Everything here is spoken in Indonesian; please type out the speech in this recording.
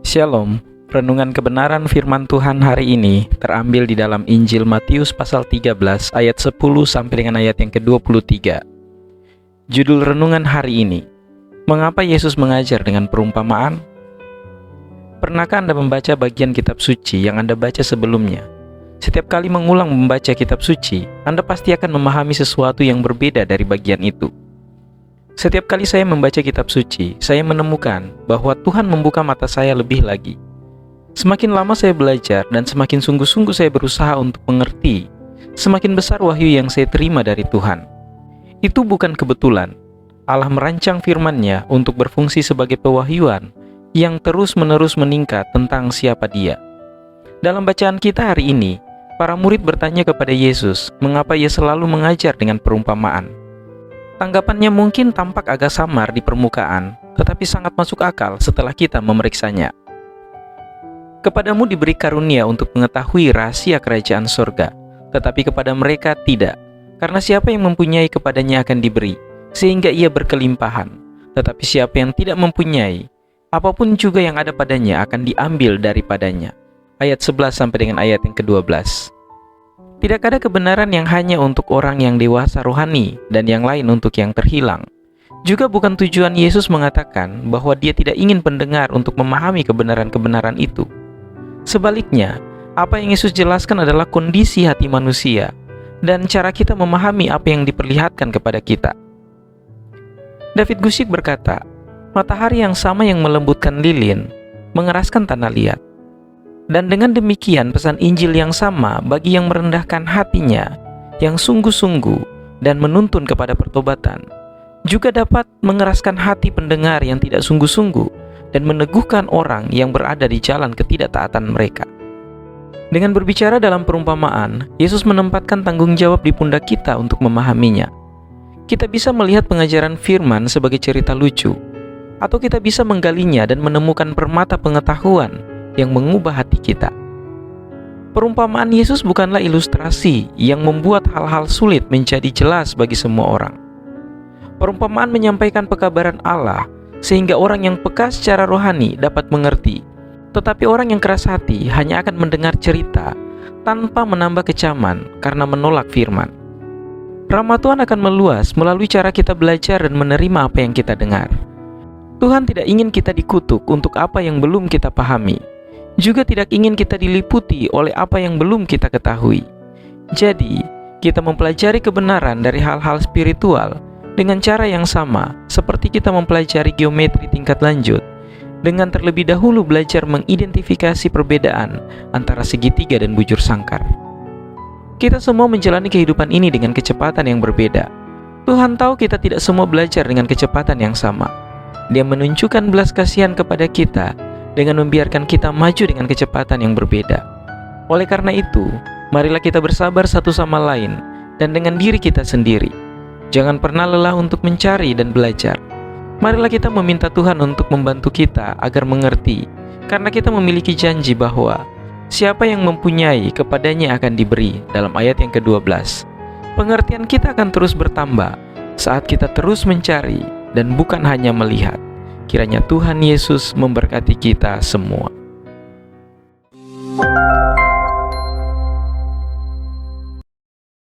Shalom, renungan kebenaran firman Tuhan hari ini terambil di dalam Injil Matius pasal 13 ayat 10 sampai dengan ayat yang ke-23. Judul renungan hari ini, Mengapa Yesus mengajar dengan perumpamaan? Pernahkah Anda membaca bagian kitab suci yang Anda baca sebelumnya? Setiap kali mengulang membaca kitab suci, Anda pasti akan memahami sesuatu yang berbeda dari bagian itu. Setiap kali saya membaca kitab suci, saya menemukan bahwa Tuhan membuka mata saya lebih lagi. Semakin lama saya belajar dan semakin sungguh-sungguh saya berusaha untuk mengerti, semakin besar wahyu yang saya terima dari Tuhan. Itu bukan kebetulan. Allah merancang firman-Nya untuk berfungsi sebagai pewahyuan yang terus-menerus meningkat tentang siapa Dia. Dalam bacaan kita hari ini, para murid bertanya kepada Yesus, mengapa Ia selalu mengajar dengan perumpamaan. Tanggapannya mungkin tampak agak samar di permukaan, tetapi sangat masuk akal setelah kita memeriksanya. Kepadamu diberi karunia untuk mengetahui rahasia kerajaan sorga, tetapi kepada mereka tidak, karena siapa yang mempunyai kepadanya akan diberi, sehingga ia berkelimpahan. Tetapi siapa yang tidak mempunyai, apapun juga yang ada padanya akan diambil daripadanya. Ayat 11 sampai dengan ayat yang ke-12. Tidak ada kebenaran yang hanya untuk orang yang dewasa rohani dan yang lain untuk yang terhilang. Juga bukan tujuan Yesus mengatakan bahwa Dia tidak ingin pendengar untuk memahami kebenaran-kebenaran itu. Sebaliknya, apa yang Yesus jelaskan adalah kondisi hati manusia dan cara kita memahami apa yang diperlihatkan kepada kita. David Gusyik berkata, matahari yang sama yang melembutkan lilin, mengeraskan tanah liat. Dan dengan demikian pesan Injil yang sama bagi yang merendahkan hatinya, yang sungguh-sungguh dan menuntun kepada pertobatan, juga dapat mengeraskan hati pendengar yang tidak sungguh-sungguh dan meneguhkan orang yang berada di jalan ketidaktaatan mereka. Dengan berbicara dalam perumpamaan, Yesus menempatkan tanggung jawab di pundak kita untuk memahaminya. Kita bisa melihat pengajaran firman sebagai cerita lucu, atau kita bisa menggalinya dan menemukan permata pengetahuan yang mengubah hati kita. Perumpamaan Yesus bukanlah ilustrasi yang membuat hal-hal sulit menjadi jelas bagi semua orang. Perumpamaan menyampaikan pekabaran Allah sehingga orang yang peka secara rohani dapat mengerti, tetapi orang yang keras hati hanya akan mendengar cerita tanpa menambah kecaman karena menolak firman. Rahmat Tuhan akan meluas melalui cara kita belajar dan menerima apa yang kita dengar. Tuhan tidak ingin kita dikutuk untuk apa yang belum kita pahami, juga tidak ingin kita diliputi oleh apa yang belum kita ketahui. Jadi, kita mempelajari kebenaran dari hal-hal spiritual dengan cara yang sama seperti kita mempelajari geometri tingkat lanjut, dengan terlebih dahulu belajar mengidentifikasi perbedaan antara segitiga dan bujur sangkar. Kita semua menjalani kehidupan ini dengan kecepatan yang berbeda. Tuhan tahu kita tidak semua belajar dengan kecepatan yang sama. Dia menunjukkan belas kasihan kepada kita dengan membiarkan kita maju dengan kecepatan yang berbeda. Oleh karena itu, marilah kita bersabar satu sama lain dan dengan diri kita sendiri. Jangan pernah lelah untuk mencari dan belajar. Marilah kita meminta Tuhan untuk membantu kita agar mengerti, karena kita memiliki janji bahwa siapa yang mempunyai kepadanya akan diberi, dalam ayat yang ke-12. Pengertian kita akan terus bertambah saat kita terus mencari dan bukan hanya melihat. Kiranya Tuhan Yesus memberkati kita semua.